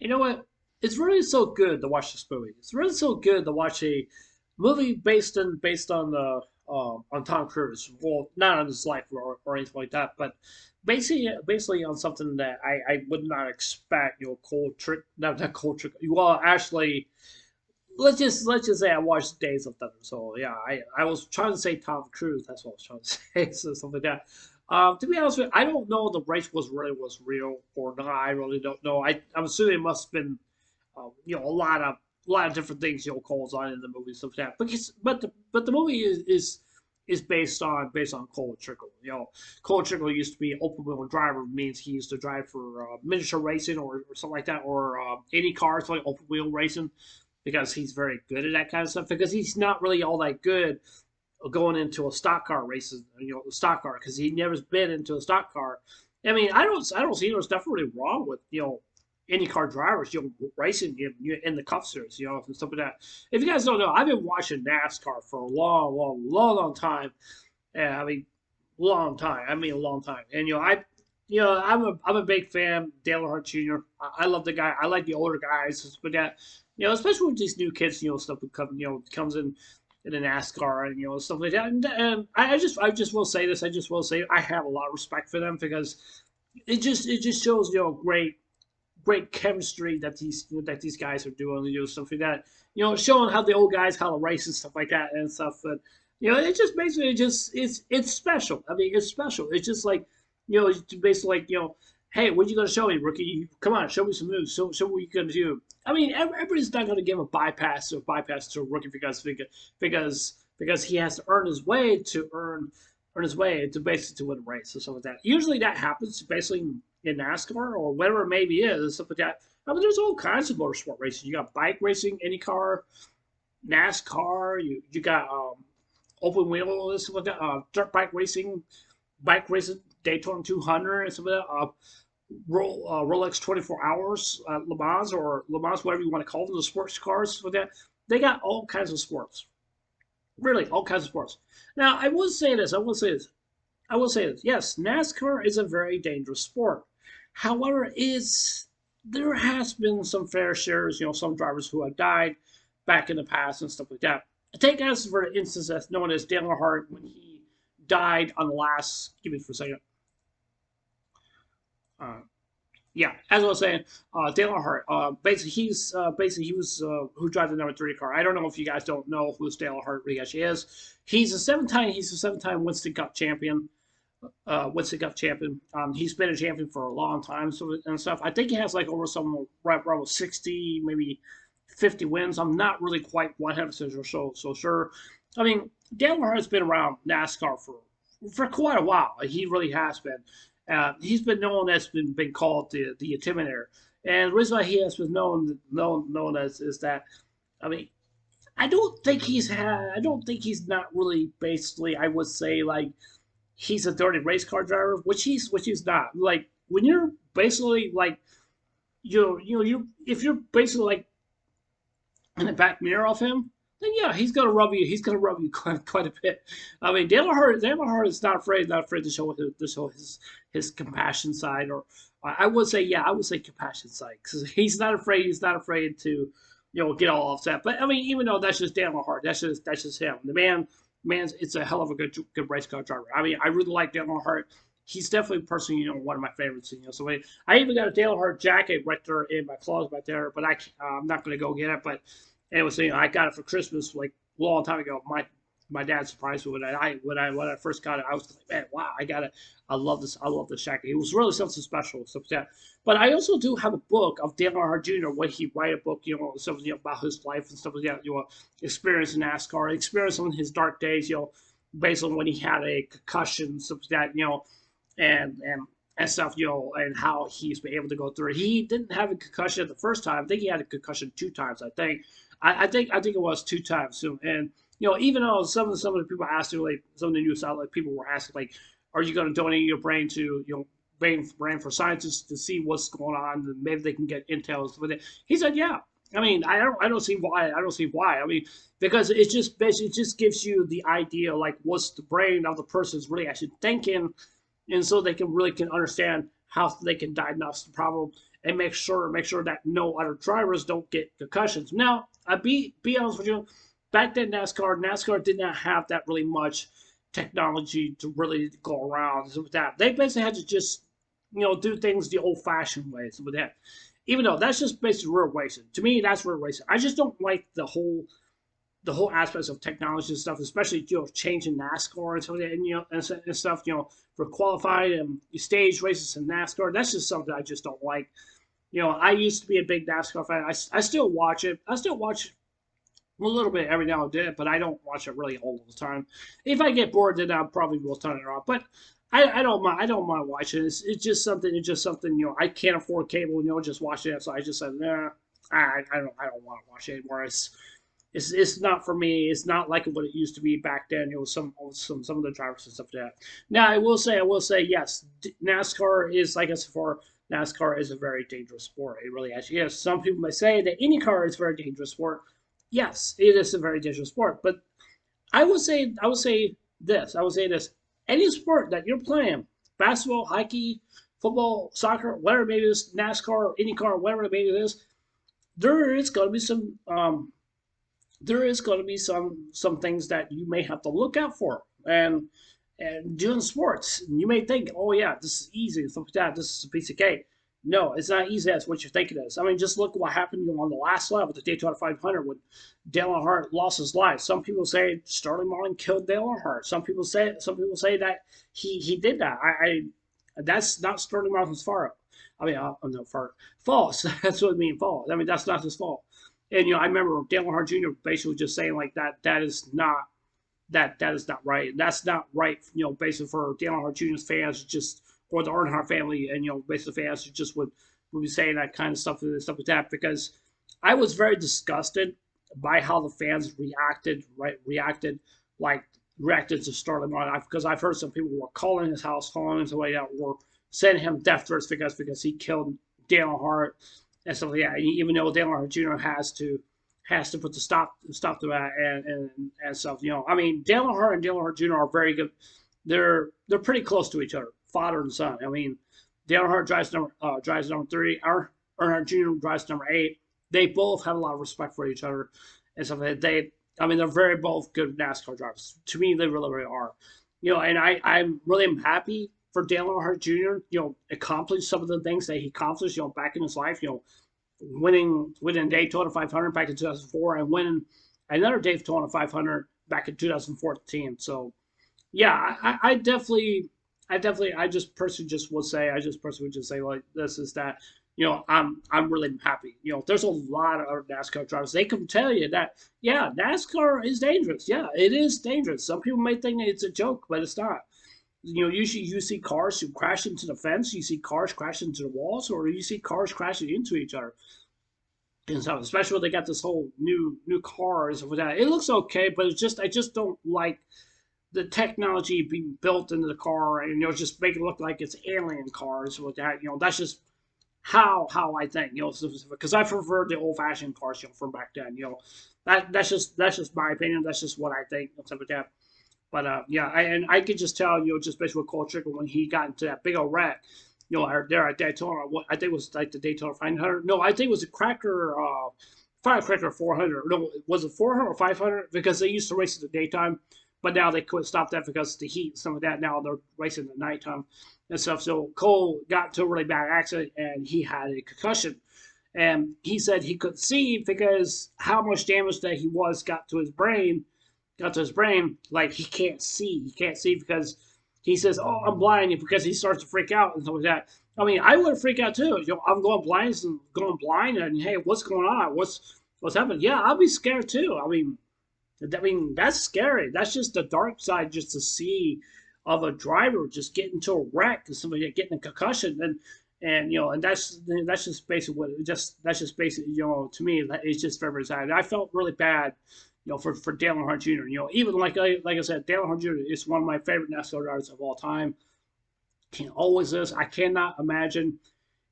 You know what? It's really so good to watch this movie. It's really so good to watch a movie based on on Tom Cruise. Well, not on his life or anything like that, but basically on something that I would not expect. Cold trick, not cold trick. Well, actually, let's just say I watched Days of Thunder. So yeah, I was trying to say Tom Cruise. That's what I was trying to say. So something like that. To be honest with you, I don't know if the race was real or not. I really don't know. I'm assuming it must have been a lot of different things calls on in the movie stuff like that. But the movie is based on Cole Trickle. Cole Trickle used to be an open wheel driver, means he used to drive for miniature racing or something like that, or any cars like open wheel racing because he's very good at that kind of stuff. Because he's not really all that good going into a stock car races, stock car because he never been into a stock car. I mean, I don't see there's nothing really wrong with any car drivers, racing in the Cup Series, and stuff like that. If you guys don't know, I've been watching NASCAR for a long, long, long, long time. I mean, long time. I mean, a long time. And I'm a big fan. Dale Earnhardt Jr. I love the guy. I like the older guys, but that especially with these new kids, stuff that comes in the NASCAR and stuff like that. And I just will say this. I just will say I have a lot of respect for them because it just shows great chemistry that these guys are doing, stuff like that. Showing how the old guys how to race and stuff like that and stuff. But it just basically just it's special. I mean, it's special. It's just like it's basically like hey, what are you gonna show me, rookie? Come on, show me some moves. Show what you're gonna do. I mean, everybody's not gonna give a bypass to a rookie because he has to earn his way to basically to win a race or something like that. Usually that happens basically in NASCAR or whatever it maybe is, stuff like that. I mean, there's all kinds of motorsport racing. You got bike racing, IndyCar, NASCAR. You got open wheel, stuff like that. Dirt bike racing, Daytona 200, and stuff like that. Rolex 24 Hours, Le Mans or Le Mans, whatever you want to call them, the sports cars, stuff like that. They got all kinds of sports. Really, all kinds of sports. Now, I will say this. Yes, NASCAR is a very dangerous sport. However, is there has been some fair shares, some drivers who have died back in the past and stuff like that. Take as for instance as known as Dale Earnhardt when he died on the last. Give me for a second. Uh, yeah, as I was saying, Dale Earnhardt. Basically he was who drives the number 3 car. I don't know if you guys don't know who Dale Earnhardt really actually is. He's a 7 time Winston Cup champion. Winston Cup champion. He's been a champion for a long time, and stuff. I think he has like over some right around 60, maybe 50 wins. I'm not really quite 100% so sure. I mean, Dale Earnhardt's been around NASCAR for quite a while. He really has been. He's been known as been called the Intimidator, and the reason why he has been known as is that I mean I don't think he's not really basically I would say like he's a dirty race car driver, which he's not. Like when you're basically like you if you're basically like in the back mirror of him, then yeah, he's gonna rub you. He's gonna rub you quite a bit. I mean, Dale Earnhardt is not afraid to show his compassion side, or I would say yeah, I would say compassion side because he's not afraid. He's not afraid to get all upset. But I mean, even though that's just Dale Earnhardt, that's just him. The man's it's a hell of a good race car driver. I mean, I really like Dale Earnhardt. He's definitely personally, one of my favorites. So I even got a Dale Earnhardt jacket right there in my closet right there, but I'm not going to go get it. But anyway, I got it for Christmas like a long time ago. My dad surprised me when I first got it. I was like, man, wow, I got it. I love this. I love this jacket. It was really something special, stuff like that. But I also do have a book of Dale Earnhardt Jr. When he write a book, something about his life and stuff like that. Experience in NASCAR, experience in his dark days. Based on when he had a concussion, stuff like that. And stuff, and how he's been able to go through it. He didn't have a concussion the first time. I think he had a concussion 2 times. I think it was 2 times. So, and even though some of the people asked him, like some of the news outlets, people were asking, like, are you going to donate your brain to brain for scientists to see what's going on, and maybe they can get intel and stuff like that. He said, yeah. I mean, I don't see why. I don't see why. I mean, because it just gives you the idea, like, what's the brain of the person is really actually thinking, and so they can understand how they can diagnose the problem and make sure that no other drivers don't get concussions. Now, I be honest with you, back then NASCAR did not have that really much technology to really go around with that. They basically had to just do things the old-fashioned way. So with that, even though that's just basically real racing. To me, that's real racing. I just don't like the whole aspects of technology and stuff, especially changing NASCAR and stuff, and and stuff, for qualified and stage races in NASCAR. That's just something I just don't like. I used to be a big NASCAR fan. I still watch it. I still watch a little bit every now and then, but I don't watch it really all the time. If I get bored, then I probably will turn it off. But I don't mind. I don't mind watching it. It's just something. It's just something. I can't afford cable. Just watching it. So I just said, nah. I don't want to watch it anymore. It's not for me. It's not like what it used to be back then. Some of the drivers and stuff like that. Now I will say yes. NASCAR is, like I said before, NASCAR is a very dangerous sport. It really actually is. Some people may say that IndyCar is a very dangerous sport. Yes, it is a very dangerous sport. But I would say this: any sport that you're playing, basketball, hockey, football, soccer, whatever maybe it is, NASCAR, IndyCar, whatever maybe it is, there is going to be some things that you may have to look out for. And doing sports, you may think, oh yeah, this is easy, stuff like that. This is a piece of cake. No, it's not easy as what you think it is. I mean, just look what happened on the last lap of the Daytona 500 when Dale Earnhardt lost his life. Some people say Sterling Marlin killed Dale Earnhardt. Some people say that he did that. I that's not Sterling Marlin's fault. I mean, no, false. That's what I mean, false. I mean, that's not his fault. And I remember Dale Earnhardt Jr. basically just saying like that. That is not right. That's not right. Basically for Dale Earnhardt Jr.'s fans, just or the Earnhardt family, and basically fans who just would be saying that kind of stuff and stuff like that. Because I was very disgusted by how the fans reacted. Right, reacted to Sterling Marlin, because I've heard some people were calling his house, calling him way out, or sending him death threats because he killed Dale Earnhardt and stuff like that. Even though Dale Earnhardt Jr. has to put the stop to that and stuff. I mean, Dale Earnhardt and Dale Earnhardt Jr. are very good. They're pretty close to each other, father and son. I mean, Dale Earnhardt drives number 3. Earnhardt Jr. drives number 8. They both have a lot of respect for each other and stuff like that. I mean, they're very both good NASCAR drivers. To me, they really, really are. And I'm really am happy for Dale Earnhardt Jr. Accomplished some of the things that he accomplished. Back in his life. Winning Daytona 500 back in 2004 and winning another Daytona 500 back in 2014. So, yeah, I just personally would just say like this is that. I'm really happy. There's a lot of other NASCAR drivers. They can tell you that, yeah, NASCAR is dangerous. Yeah, it is dangerous. Some people may think that it's a joke, but it's not. Usually you see cars who crash into the fence, you see cars crash into the walls, or you see cars crashing into each other. And so, especially when they got this whole new cars and that, it looks okay, but I just don't like the technology being built into the car, and just make it look like it's alien cars with that. That's just how I think. Because I prefer the old fashioned cars, from back then. That's just my opinion. That's just what I think. Stuff like that. But yeah, and I could just tell, just basically with Cole Trickle when he got into that big old wreck, there at Daytona. I think it was like the Daytona 500. No, I think it was a Firecracker 400. No, was it 400 or 500? Because they used to race in the daytime, but now they couldn't stop that because of the heat and some of that. Now they're racing at nighttime and stuff. So Cole got into a really bad accident and he had a concussion. And he said he couldn't see because how much damage that he got to his brain, like he can't see. He can't see because he says, "Oh, I'm blind," because he starts to freak out and stuff like that. I mean, I would freak out too. I'm going blind, and hey, what's going on? What's happening? Yeah, I'll be scared too. I mean, that's scary. That's just the dark side, just to see of a driver just getting into a wreck and somebody getting a concussion, and that's just basically that's just basically to me it's just very sad. I felt really bad for Dale Earnhardt Jr. Even like I said, Dale Earnhardt Jr. is one of my favorite NASCAR drivers of all time. He always is. I cannot imagine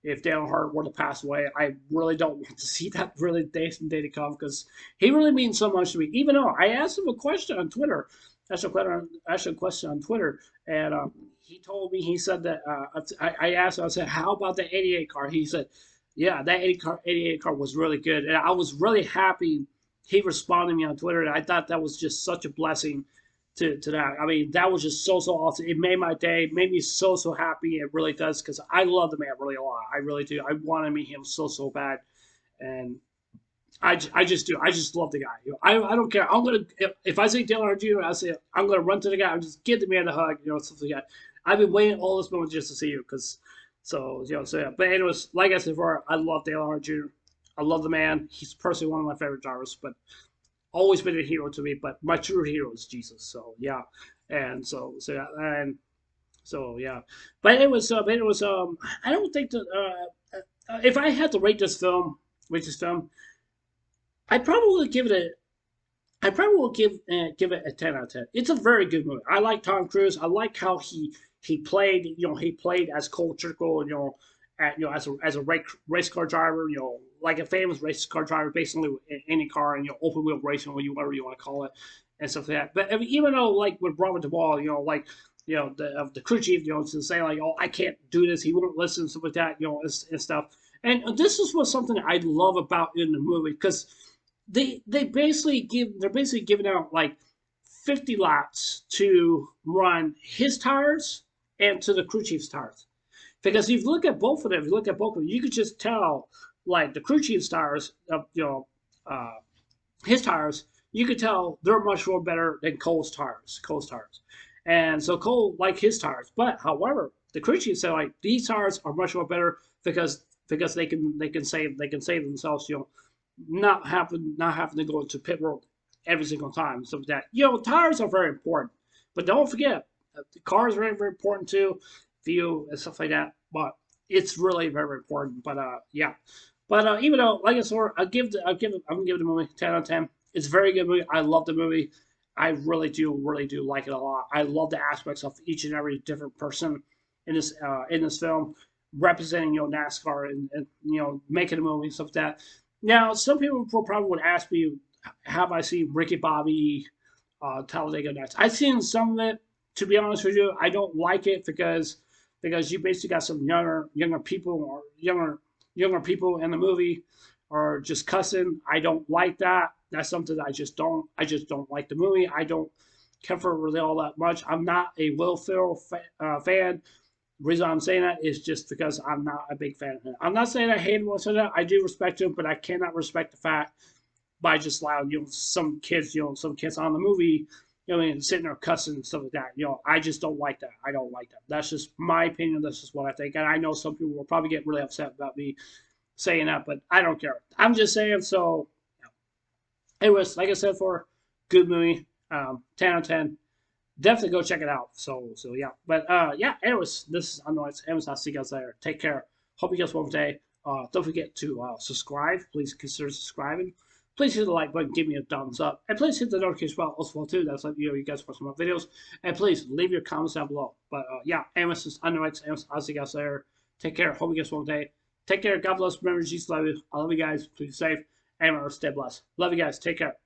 if Dale Earnhardt were to pass away. I really don't want to see that really day to come because he really means so much to me. Even though I asked him a question on Twitter, asked a question on Twitter, and he told me, he said that I asked him, I said, how about the '88 car? He said, yeah, that 88 card was really good, and I was really happy he responded to me on Twitter. And I thought that was just such a blessing to that. I mean, that was just so awesome. It made my day, made me so happy. It really does because I love the man really a lot. I really do. I want to meet him so bad, and I just do. I just love the guy. I don't care. I'm gonna if I see Dale Earnhardt Jr., I say I'm gonna run to the guy. I'm just give the man a hug. Stuff like that. I've been waiting all this moment just to see you because so yeah. But anyways, like I said before, I love Dale Earnhardt Jr. I love the man. He's personally one of my favorite drivers, but always been a hero to me. But my true hero is Jesus. So yeah, and yeah, and so yeah. But it was I don't think that if I had to rate this film, I probably would give it a I probably will give it a 10 out of 10. It's a very good movie. I like Tom Cruise. I like how he played. He played as Cole Trickle. As a race car driver. Like a famous race car driver, basically in any car, and open wheel racing, or whatever you want to call it, and stuff like that. But I mean, even though like with Robert Duvall, like the crew chief, to say like, oh, I can't do this. He won't listen, stuff like that. And stuff. And this is what something I love about in the movie because they're basically giving out like 50 laps to run his tires and to the crew chief's tires. Because if you look at both of them, you could just tell like the crew chief's tires, uh, his tires, you could tell they're much more better than Cole's tires. And so Cole like his tires, but however, the crew chief said like these tires are much more better because they can save themselves, not having to go into pit road every single time. So that tires are very important, but don't forget the cars are very important too, fuel and stuff like that. But it's really very important. But yeah. But even though, like I said, I'm gonna give the movie 10 out of 10. It's a very good movie. I love the movie. I really do like it a lot. I love the aspects of each and every different person in this film, representing NASCAR and making a movie and stuff like that. Now, some people probably would ask me, have I seen Ricky Bobby, Talladega Nights? I've seen some of it. To be honest with you, I don't like it because you basically got some younger people or younger people in the movie are just cussing. I don't like that. That's something that I just don't like the movie. I don't care for it really all that much. I'm not a Will Ferrell fan. The reason I'm saying that is just because I'm not a big fan of him. I'm not saying I hate him whatsoever. I do respect him, but I cannot respect the fact by just allowing some kids on the movie, sitting there cussing and stuff like that. I just don't like that. I don't like that. That's just my opinion. That's just what I think. And I know some people will probably get really upset about me saying that, but I don't care. I'm just saying. So, anyways, like I said, for good movie, 10 out of 10. Definitely go check it out. So yeah. But yeah. Anyways, this is Unknown Amazon. I'll see you guys later. Take care. Hope you guys have a wonderful day. Don't forget to subscribe. Please consider subscribing. Please hit the like button, give me a thumbs up, and please hit the notification bell as well too. That's like you guys watch my videos, and please leave your comments down below. But yeah, anyways, this is Unknown Amazon. I'll see you guys later. Take care. Hope you guys have a wonderful day. Take care. God bless. Remember, Jesus love you. I love you guys. Please be safe. And stay blessed. Love you guys. Take care.